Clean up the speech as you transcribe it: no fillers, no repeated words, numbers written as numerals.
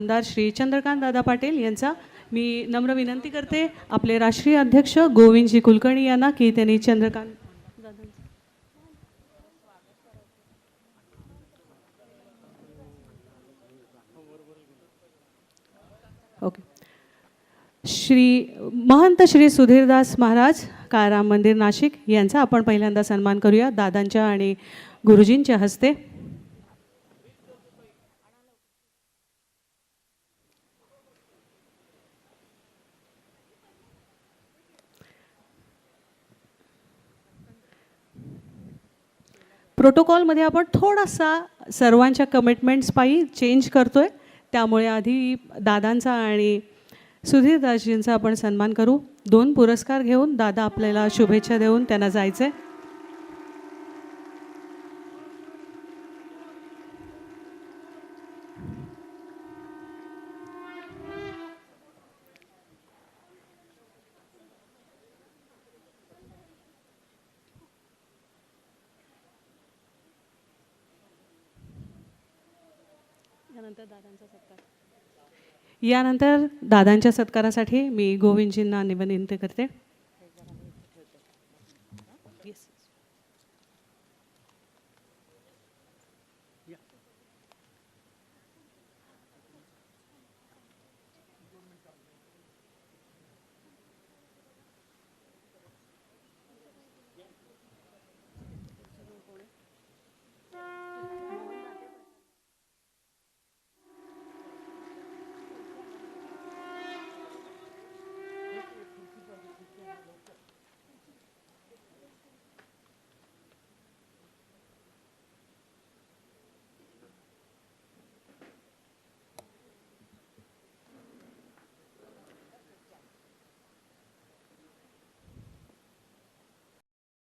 आमदार श्री चंद्रकांत दादा पाटील यांचा मी नम्र विनंती करते आपले राष्ट्रीय अध्यक्ष गोविंदजी कुलकर्णी यांना की त्यांनी चंद्रकांत दादांचं ओके महंत श्री सुधीरदास महाराज काळराम मंदिर नाशिक यांचा आपण पहिल्यांदा सन्मान करूया दादांच्या आणि गुरुजींच्या हस्ते। प्रोटोकॉलमध्ये आपण थोडासा सर्वांच्या कमिटमेंट्स पायी चेंज करतोय, त्यामुळे आधी दादांचा आणि सुधीरदासजींचा आपण सन्मान करू। 2 पुरस्कार घेऊन दादा आपल्याला शुभेच्छा देऊन त्यांना जायचंय। यानंतर दादांच्या सत्कारासाठी मी गोविंदजींना विनंती करते।